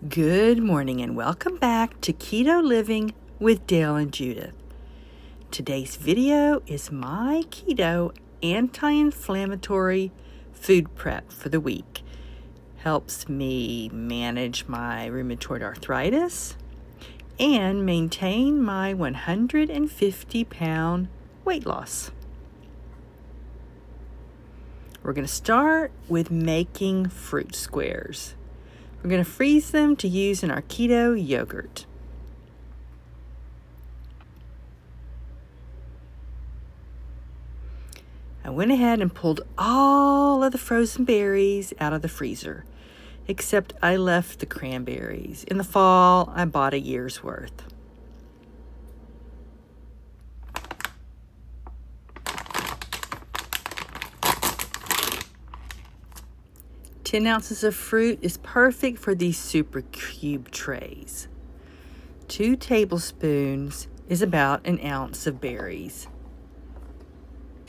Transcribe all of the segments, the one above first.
Good morning and welcome back to Keto Living with Dale and Judith. Today's video is my Keto Anti-Inflammatory food prep for the week. Helps me manage my rheumatoid arthritis and maintain my 150-pound weight loss. We're going to start with making fruit squares. We're going to freeze them to use in our keto yogurt. I went ahead and pulled all of the frozen berries out of the freezer, except I left the cranberries. In the fall, I bought a year's worth. Ten ounces of fruit is perfect for these super cube trays. 2 tablespoons is about an ounce of berries.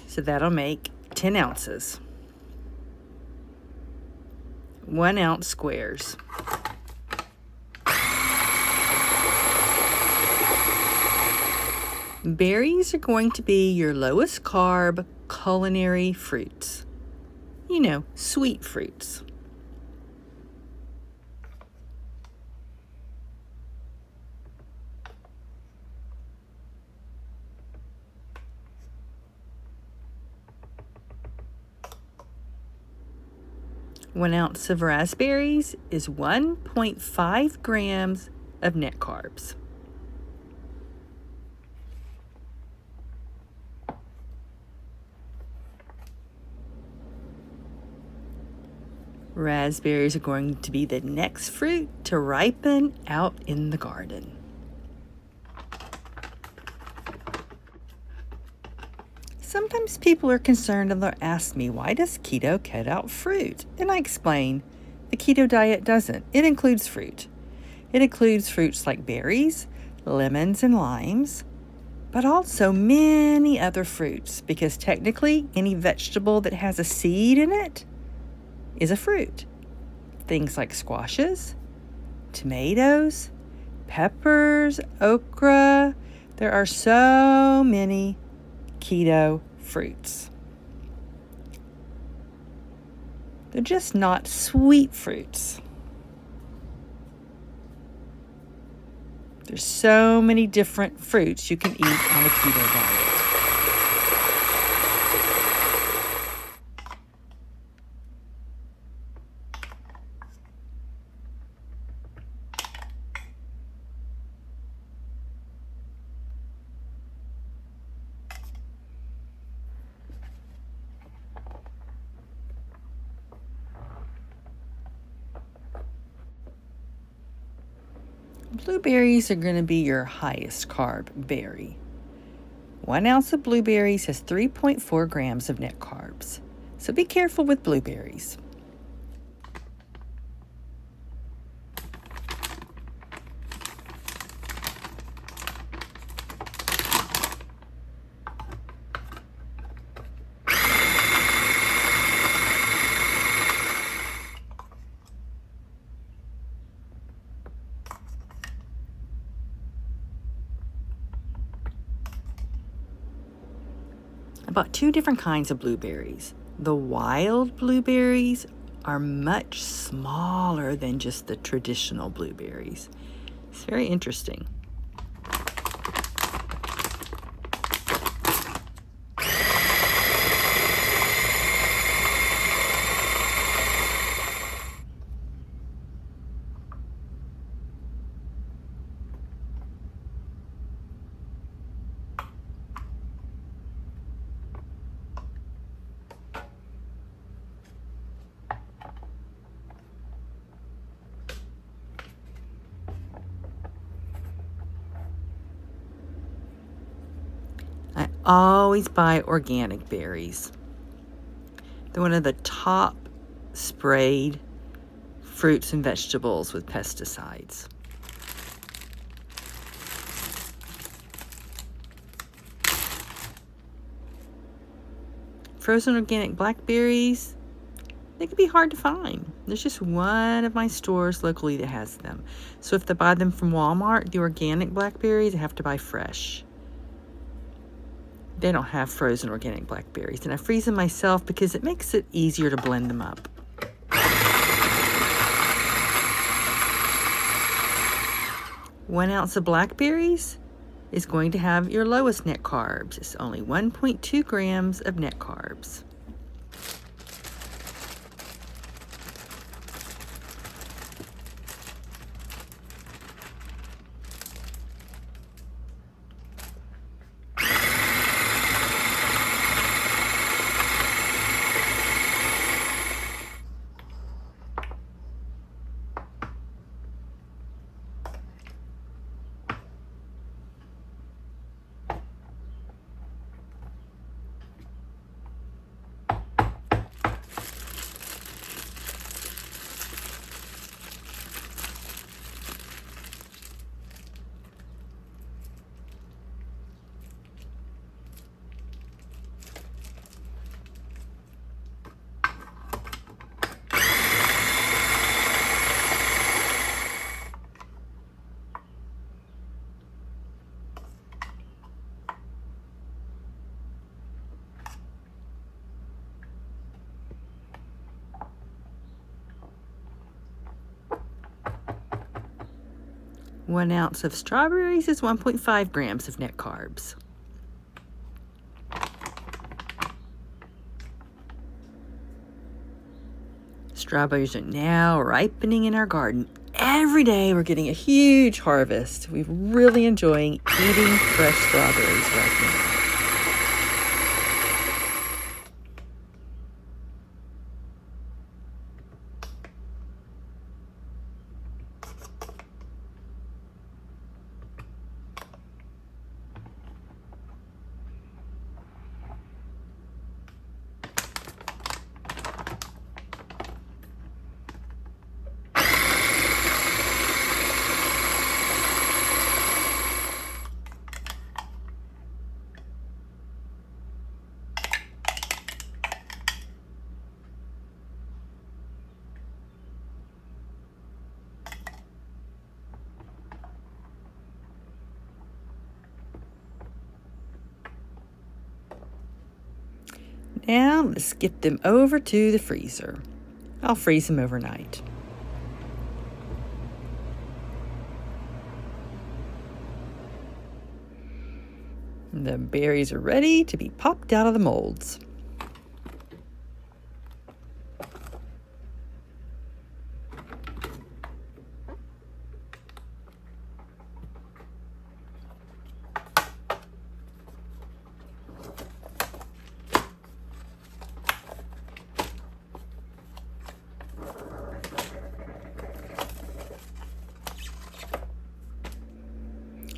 So that'll make 10 ounces. 1 ounce squares. Berries are going to be your lowest carb culinary fruits. You know, sweet fruits. One ounce of raspberries is 1.5 grams of net carbs. Raspberries are going to be the next fruit to ripen out in the garden. Sometimes people are concerned and they'll ask me, why does keto cut out fruit? And I explain, the keto diet doesn't. It includes fruit. It includes fruits like berries, lemons, and limes, but also many other fruits, because technically any vegetable that has a seed in it is a fruit. Things like squashes, tomatoes, peppers, okra. There are so many keto fruits. They're just not sweet fruits. There's so many different fruits you can eat on a keto diet. Blueberries are going to be your highest carb berry. 1 ounce of blueberries has 3.4 grams of net carbs. So be careful with blueberries. I bought 2 different kinds of blueberries. The wild blueberries are much smaller than just the traditional blueberries. It's very interesting. I always buy organic berries. They're one of the top sprayed fruits and vegetables with pesticides. Frozen organic blackberries They can be hard to find. There's just one of my stores locally that has them. So if they buy them from Walmart, the organic blackberries, I have to buy fresh. They don't have frozen organic blackberries, and I freeze them myself because it makes it easier to blend them up. One ounce of blackberries is going to have your lowest net carbs. It's only 1.2 grams of net carbs. One ounce of strawberries is 1.5 grams of net carbs. Strawberries are now ripening in our garden. Every day we're getting a huge harvest. We're really enjoying eating fresh strawberries right now. Now let's get them over to the freezer. I'll freeze them overnight. The berries are ready to be popped out of the molds.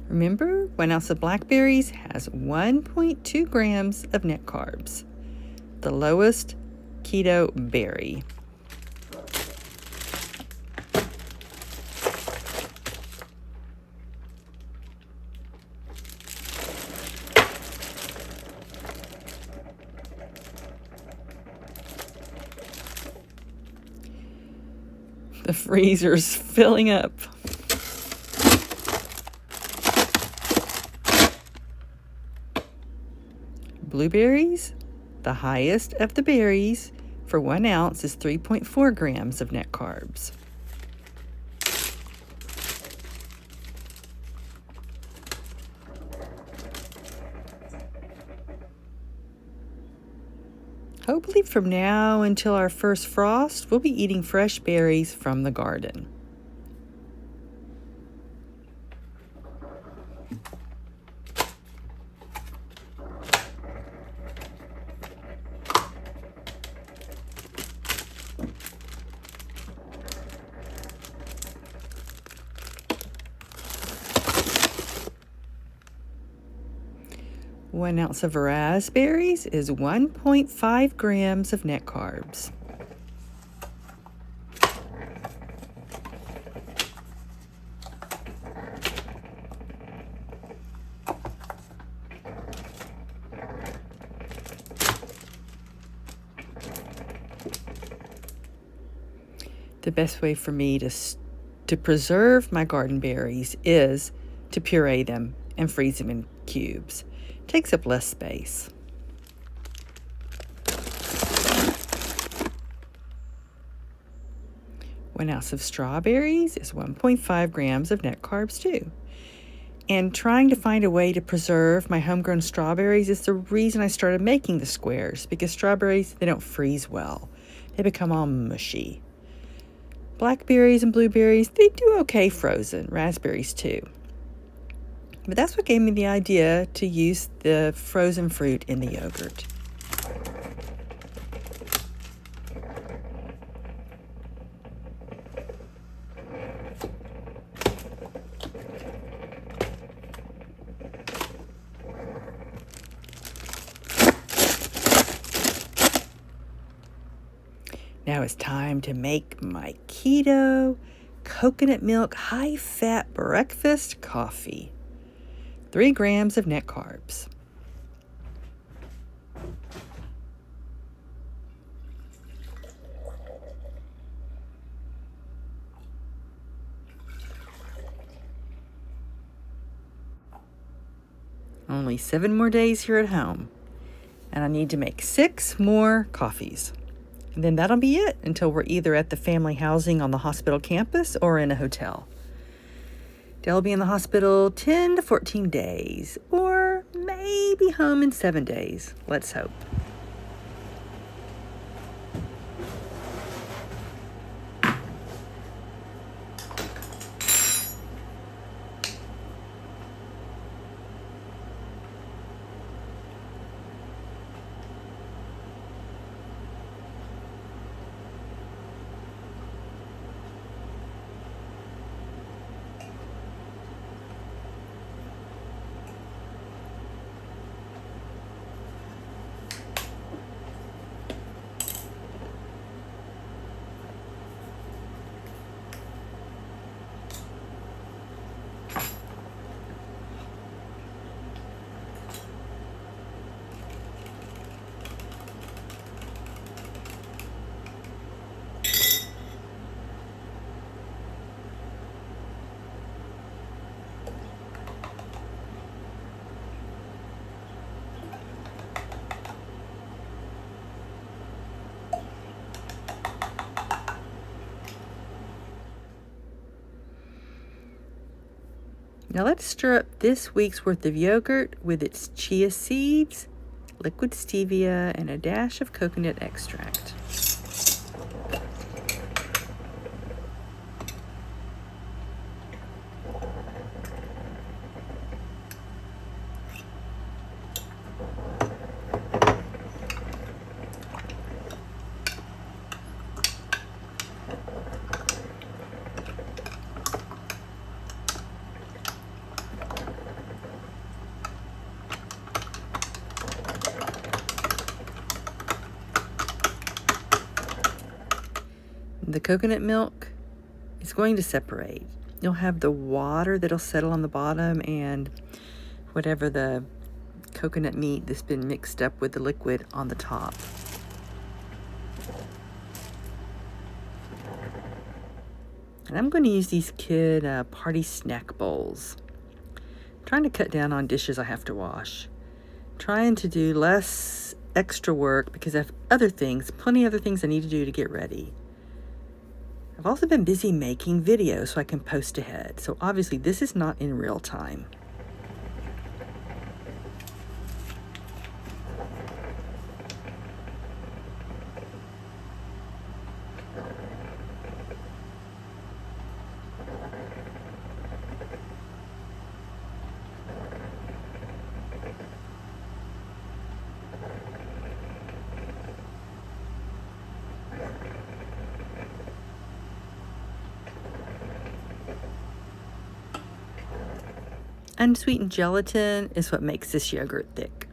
Remember, 1 ounce of blackberries has 1.2 grams of net carbs, the lowest keto berry. The freezer's filling up. Blueberries, the highest of the berries, for 1 ounce is 3.4 grams of net carbs. Hopefully from now until our first frost, we'll be eating fresh berries from the garden. One ounce of raspberries is 1.5 grams of net carbs. the best way for me to preserve my garden berries is to puree them and freeze them in cubes. It takes up less space. One ounce of strawberries is 1.5 grams of net carbs too. And trying to find a way to preserve my homegrown strawberries is the reason I started making the squares, because strawberries, they don't freeze well. They become all mushy. Blackberries and blueberries, they do okay frozen. Raspberries too. But that's what gave me the idea to use the frozen fruit in the yogurt. Now it's time to make my keto coconut milk high-fat breakfast coffee. 3 grams of net carbs. Only 7 more days here at home, and I need to make 6 more coffees. And then that'll be it until we're either at the family housing on the hospital campus or in a hotel. They'll be in the hospital 10 to 14 days, or maybe home in 7 days. Let's hope. Now let's stir up this week's worth of yogurt with its chia seeds, liquid stevia, and a dash of coconut extract. The coconut milk is going to separate. You'll have the water that'll settle on the bottom and whatever the coconut meat that's been mixed up with the liquid on the top. And I'm going to use these kid party snack bowls. I'm trying to cut down on dishes I have to wash. Trying to do less extra work because I have plenty of other things I need to do to get ready. I've also been busy making videos so I can post ahead. So obviously this is not in real time. Unsweetened gelatin is what makes this yogurt thick.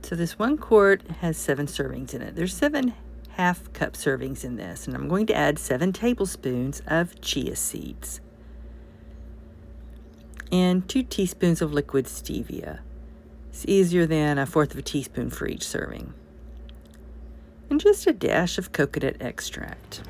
So this 1 quart has 7 servings in it. There's 7 half-cup servings in this, and I'm going to add 7 tablespoons of chia seeds and 2 teaspoons of liquid stevia. It's easier than 1/4 of a teaspoon for each serving. And just a dash of coconut extract.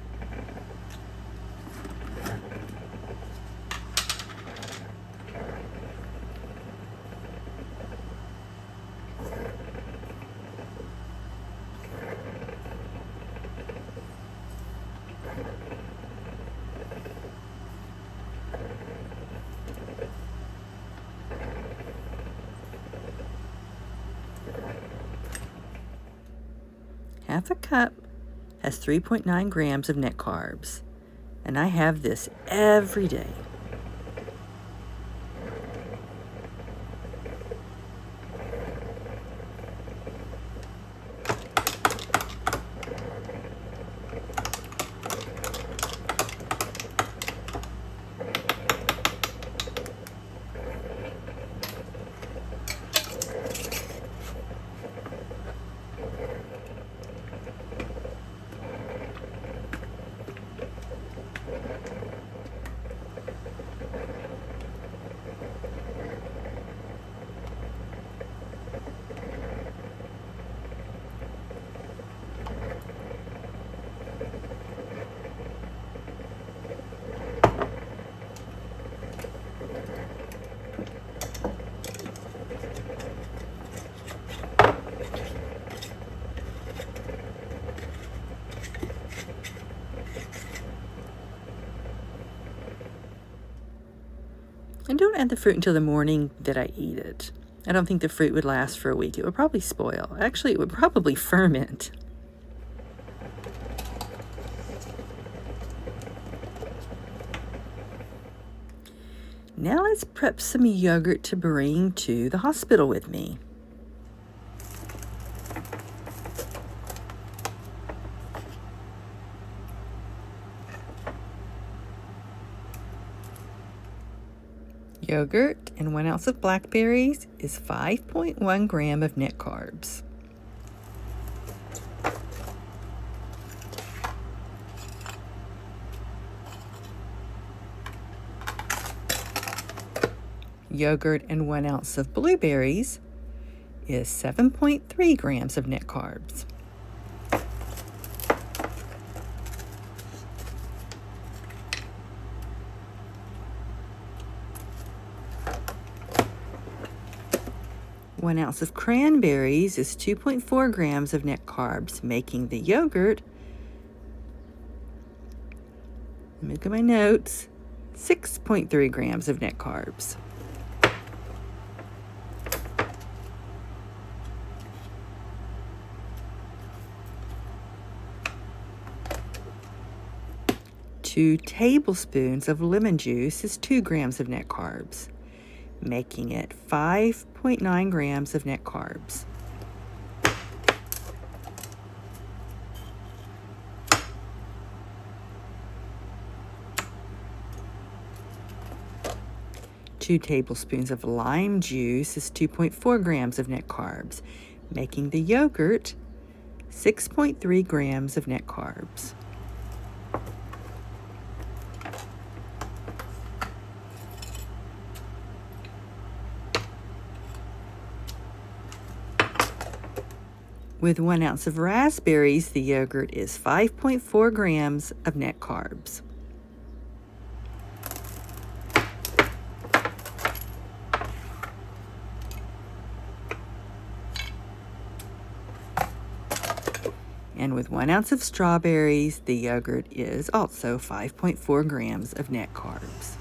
Half a cup has 3.9 grams of net carbs, and I have this every day. And don't add the fruit until the morning that I eat it. I don't think the fruit would last for a week. It would probably spoil. Actually, it would probably ferment. Now let's prep some yogurt to bring to the hospital with me. Yogurt and 1 ounce of blackberries is 5.1 gram of net carbs. Yogurt and 1 ounce of blueberries is 7.3 grams of net carbs. One ounce of cranberries is 2.4 grams of net carbs, making the yogurt, let me look at my notes, 6.3 grams of net carbs. Two tablespoons of lemon juice is 2 grams of net carbs, making it 5.9 grams of net carbs. Two tablespoons of lime juice is 2.4 grams of net carbs, making the yogurt 6.3 grams of net carbs. With 1 ounce of raspberries, the yogurt is 5.4 grams of net carbs. And with 1 ounce of strawberries, the yogurt is also 5.4 grams of net carbs.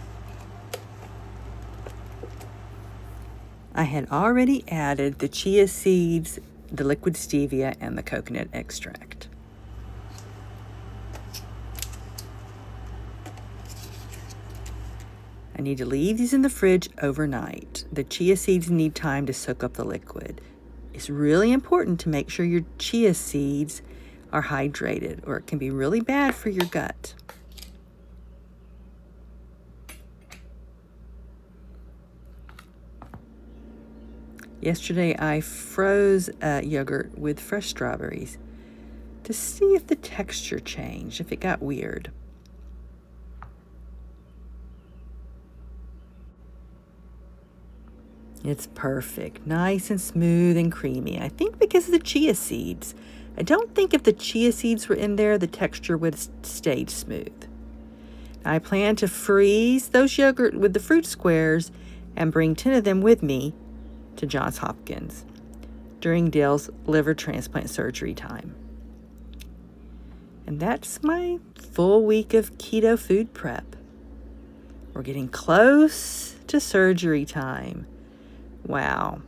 I had already added the chia seeds, the liquid stevia, and the coconut extract. I need to leave these in the fridge overnight. The chia seeds need time to soak up the liquid. It's really important to make sure your chia seeds are hydrated, or it can be really bad for your gut. Yesterday I froze yogurt with fresh strawberries. to see if the texture changed, if it got weird. It's perfect, nice and smooth and creamy. I think because of the chia seeds. I don't think if the chia seeds were in there, the texture would have stayed smooth. I plan to freeze those yogurt with the fruit squares and bring 10 of them with me to Johns Hopkins during Dale's liver transplant surgery time. And that's my full week of keto food prep. We're getting close to surgery time. Wow.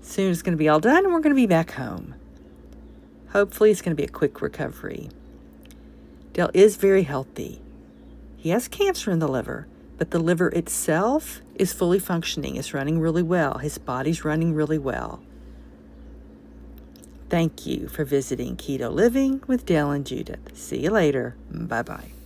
Soon it's going to be all done and we're going to be back home. Hopefully it's going to be a quick recovery. Dale is very healthy. He has cancer in the liver, but the liver itself is fully functioning. It's running really well. His body's running really well. Thank you for visiting Keto Living with Dale and Judith. See you later. Bye-bye.